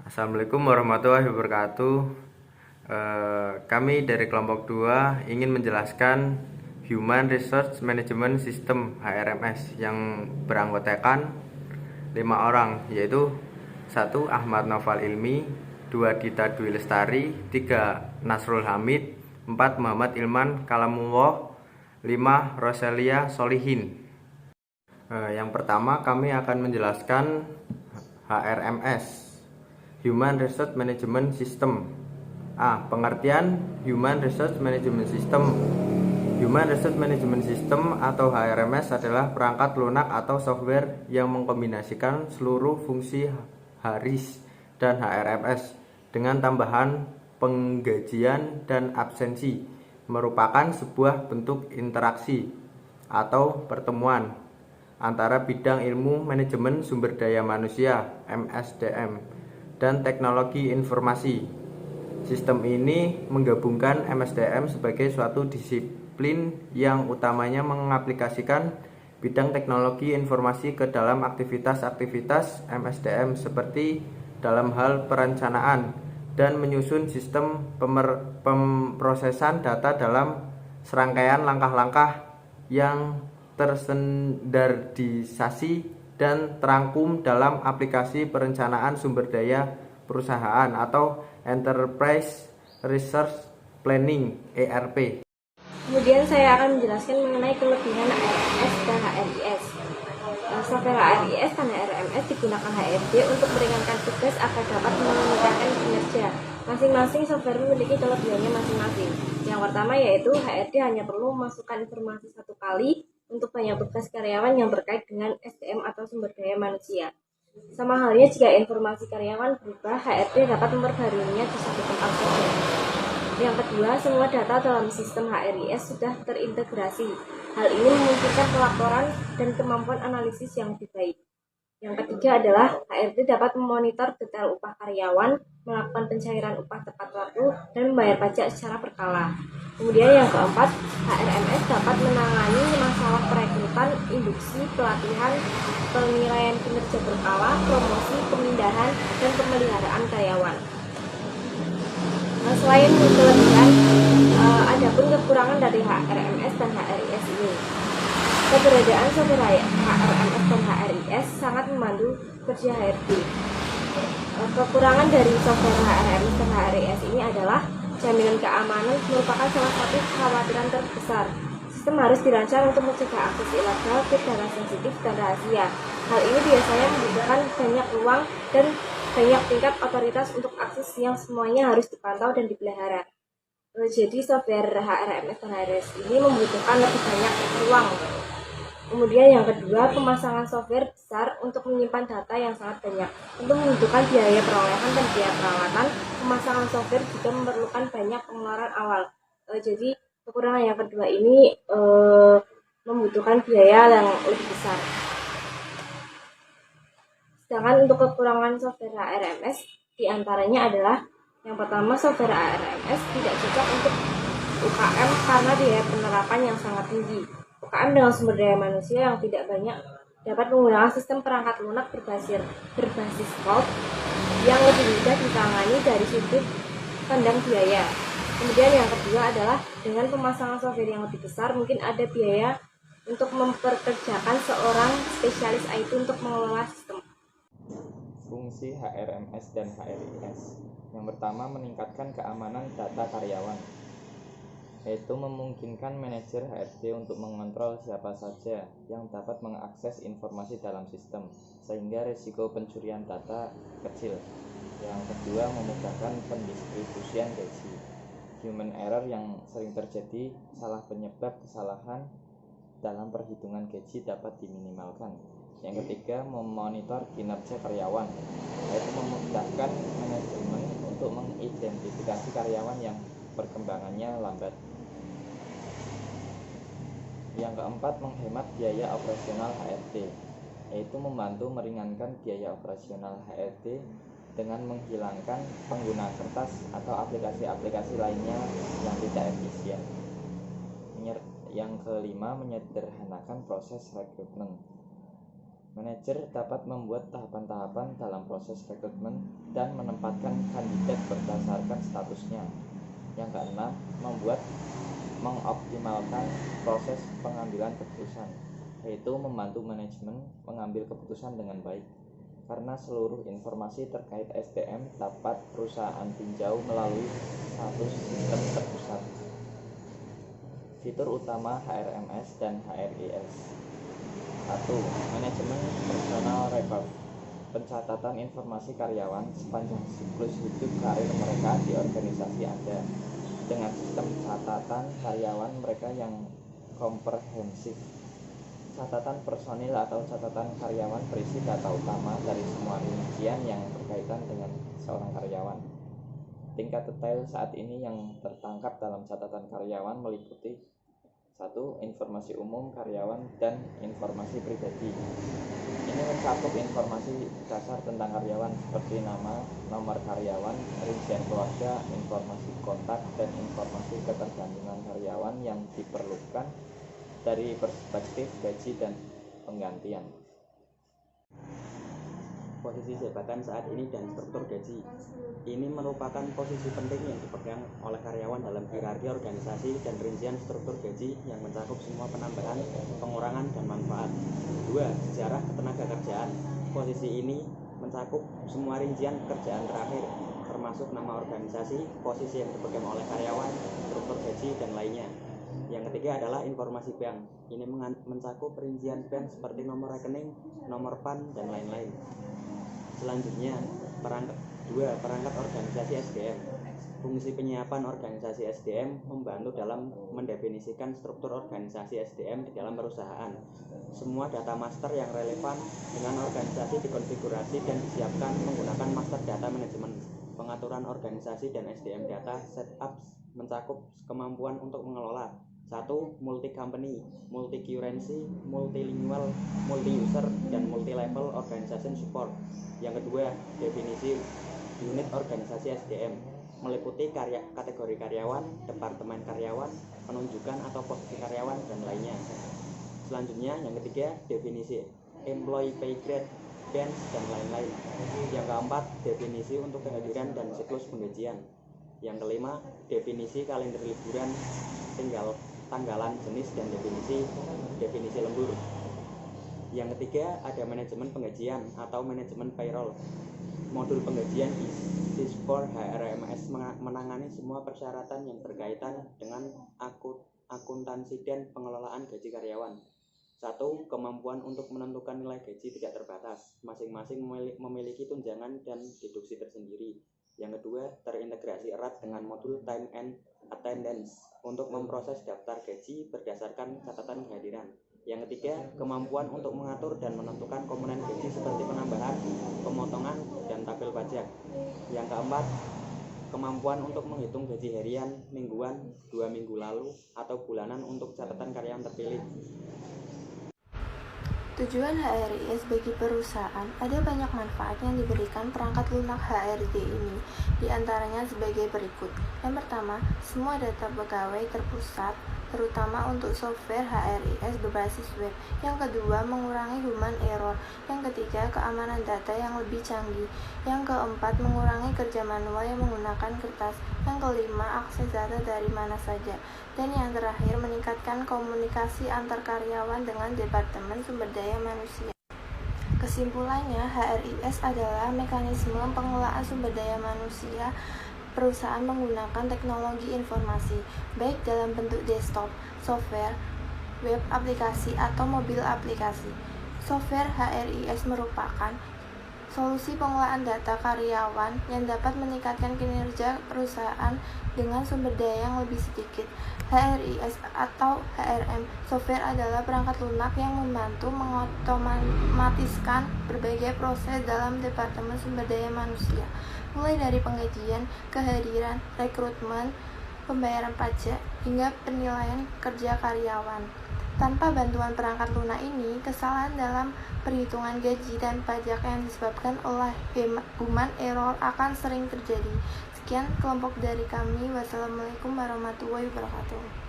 Assalamualaikum warahmatullahi wabarakatuh. Kami dari kelompok 2 ingin menjelaskan Human Resource Management System (HRMS) yang beranggotakan 5 orang, yaitu 1. Ahmad Noval Ilmi, 2. Dita Dwi Lestari, 3. Nasrul Hamid, 4. Muhammad Ilman Kalamullah, 5. Roselia Solihin. Yang pertama kami akan menjelaskan HRMS, Human Resource Management System. Pengertian Human Resource Management System. Human Resource Management System atau HRMS adalah perangkat lunak atau software yang mengkombinasikan seluruh fungsi HRIS dan HRMS dengan tambahan penggajian dan absensi, merupakan sebuah bentuk interaksi atau pertemuan antara bidang ilmu manajemen sumber daya manusia (MSDM) dan teknologi informasi. Sistem ini menggabungkan MSDM sebagai suatu disiplin yang utamanya mengaplikasikan bidang teknologi informasi ke dalam aktivitas-aktivitas MSDM seperti dalam hal perencanaan dan menyusun sistem pemrosesan data dalam serangkaian langkah-langkah yang terstandarisasi dan terangkum dalam aplikasi perencanaan sumber daya perusahaan atau Enterprise Resource Planning (ERP). Kemudian saya akan menjelaskan mengenai kelebihan HRMS dan HRIS. Software HRIS dan HRMS digunakan HRD untuk meringankan tugas agar dapat meningkatkan kinerja. Masing-masing software memiliki kelebihannya masing-masing. Yang pertama yaitu HRD hanya perlu memasukkan informasi satu kali untuk banyak tugas karyawan yang terkait dengan SDM atau sumber daya manusia. Sama halnya jika informasi karyawan berubah, HRD dapat memperbaruinya di satu tempat saja. Yang kedua, semua data dalam sistem HRIS sudah terintegrasi. Hal ini memungkinkan pelaporan dan kemampuan analisis yang lebih baik. Yang ketiga adalah HRD dapat memonitor detail upah karyawan, melakukan pencairan upah tepat waktu, dan membayar pajak secara berkala. Kemudian yang keempat, HRMS dapat menangani masalah perekrutan, induksi, pelatihan, penilaian kinerja berkala, promosi, pemindahan, dan pemeliharaan karyawan. Selain kelebihan, ada pun kekurangan dari HRMS dan HRIS ini. Keberadaan software HRMS dan HRIS sangat membantu kerja HRD. Kekurangan dari software HRMS dan HRIS ini adalah jaminan keamanan merupakan salah satu kekhawatiran terbesar. Sistem harus dirancang untuk mencegah akses ilegal ke data sensitif dan rahasia. Hal ini biasanya membutuhkan banyak ruang dan banyak tingkat otoritas untuk akses yang semuanya harus dipantau dan dipelihara. Jadi software HRMS dan HRIS ini membutuhkan lebih banyak ruang. Kemudian yang kedua, pemasangan software besar untuk menyimpan data yang sangat banyak. Untuk membutuhkan biaya perolehan dan biaya perawatan, pemasangan software juga memerlukan banyak pengeluaran awal. Jadi kekurangan yang kedua ini membutuhkan biaya yang lebih besar. Sedangkan untuk kekurangan software HRMS diantaranya adalah yang pertama, software HRMS tidak cocok untuk UKM karena biaya penerapan yang sangat tinggi. UKM dengan sumber daya manusia yang tidak banyak dapat menggunakan sistem perangkat lunak berbasis cloud yang lebih mudah ditangani dari sudut pandang biaya. Kemudian yang kedua adalah dengan pemasangan software yang lebih besar, mungkin ada biaya untuk memperkerjakan seorang spesialis IT untuk mengelola sistem. Fungsi HRMS dan HRIS. Yang pertama, meningkatkan keamanan data karyawan, yaitu memungkinkan manajer HRD untuk mengontrol siapa saja yang dapat mengakses informasi dalam sistem, sehingga risiko pencurian data kecil. Yang kedua, memudahkan pendistribusian gaji. Human error yang sering terjadi, salah penyebab kesalahan dalam perhitungan gaji dapat diminimalkan. Yang ketiga, memonitor kinerja karyawan, yaitu memudahkan manajemen untuk mengidentifikasi karyawan yang perkembangannya lambat. Yang keempat, menghemat biaya operasional HRD, yaitu membantu meringankan biaya operasional HRD dengan menghilangkan penggunaan kertas atau aplikasi-aplikasi lainnya yang tidak efisien. Yang kelima, menyederhanakan proses rekrutmen. Manajer dapat membuat tahapan-tahapan dalam proses rekrutmen dan menempatkan kandidat berdasarkan statusnya. Yang keenam, mengoptimalkan proses pengambilan keputusan, yaitu membantu manajemen mengambil keputusan dengan baik. Karena seluruh informasi terkait SDM dapat perusahaan tinjau melalui satu sistem terpusat. Fitur utama HRMS dan HRIS. 1. Manajemen personal record. Pencatatan informasi karyawan sepanjang siklus hidup karir mereka di organisasi Anda dengan sistem catatan karyawan mereka yang komprehensif. Catatan personil atau catatan karyawan berisi data utama dari semua rincian yang berkaitan dengan seorang karyawan. Tingkat detail saat ini yang tertangkap dalam catatan karyawan meliputi 1. Informasi umum karyawan dan informasi pribadi. Ini mencakup informasi dasar tentang karyawan seperti nama, nomor karyawan, rincian keluarga, informasi kontak, dan informasi ketergantungan karyawan yang diperlukan dari perspektif gaji dan penggantian. Posisi jabatan saat ini dan struktur gaji. Ini merupakan posisi penting yang dipegang oleh karyawan dalam hierarki organisasi dan rincian struktur gaji yang mencakup semua penambahan, pengurangan, dan manfaat. 2. Sejarah ketenagakerjaan. Posisi ini mencakup semua rincian pekerjaan terakhir, termasuk nama organisasi, posisi yang dipegang oleh karyawan, struktur gaji, dan lainnya. Yang ketiga adalah informasi bank. Ini mencakup rincian bank seperti nomor rekening, nomor PAN, dan lain-lain. Selanjutnya, perangkat organisasi SDM. Fungsi penyiapan organisasi SDM membantu dalam mendefinisikan struktur organisasi SDM di dalam perusahaan. Semua data master yang relevan dengan organisasi dikonfigurasi dan disiapkan menggunakan master data manajemen. Pengaturan organisasi dan SDM data setup mencakup kemampuan untuk mengelola 1. Multi-company, multi-currency, multilingual, multi-user, dan multi-level organization support. Yang kedua, definisi unit organisasi SDM meliputi kategori karyawan, departemen karyawan, penunjukan atau posisi karyawan, dan lainnya. Selanjutnya, yang ketiga, definisi employee pay grade, bench, dan lain-lain. Yang keempat, definisi untuk kehadiran dan siklus penggajian. Yang kelima, definisi kalender liburan, tanggalan, jenis, dan definisi lembur. Yang ketiga, ada manajemen penggajian atau manajemen payroll. Modul penggajian ISIS for HRMS menangani semua persyaratan yang berkaitan dengan akuntansi dan pengelolaan gaji karyawan. 1. Kemampuan untuk menentukan nilai gaji tidak terbatas. Masing-masing memiliki tunjangan dan deduksi tersendiri. Yang kedua, terintegrasi erat dengan modul time and attendance untuk memproses daftar gaji berdasarkan catatan kehadiran. Yang ketiga, kemampuan untuk mengatur dan menentukan komponen gaji seperti penambahan, pemotongan, dan tabel pajak. Yang keempat, kemampuan untuk menghitung gaji harian, mingguan, 2 minggu lalu, atau bulanan untuk catatan karyawan terpilih. Tujuan HRIS bagi perusahaan, ada banyak manfaat yang diberikan perangkat lunak HRD ini, diantaranya sebagai berikut. Yang pertama, semua data pegawai terpusat, terutama untuk software HRIS berbasis web. Yang kedua, mengurangi human error. Yang ketiga, keamanan data yang lebih canggih. Yang keempat, mengurangi kerja manual yang menggunakan kertas. Yang kelima, akses data dari mana saja. Dan yang terakhir, meningkatkan komunikasi antar karyawan dengan Departemen Sumber Daya Manusia. Kesimpulannya, HRIS adalah mekanisme pengelolaan sumber daya manusia perusahaan menggunakan teknologi informasi, baik dalam bentuk desktop, software, web aplikasi, atau mobil aplikasi. Software HRIS merupakan solusi pengelolaan data karyawan yang dapat meningkatkan kinerja perusahaan dengan sumber daya yang lebih sedikit. HRIS atau HRM software adalah perangkat lunak yang membantu mengotomatiskan berbagai proses dalam Departemen Sumber Daya Manusia, mulai dari penggajian, kehadiran, rekrutmen, pembayaran pajak, hingga penilaian kerja karyawan. Tanpa bantuan perangkat lunak ini, kesalahan dalam perhitungan gaji dan pajak yang disebabkan oleh human error akan sering terjadi. Sekian kelompok dari kami. Wassalamualaikum warahmatullahi wabarakatuh.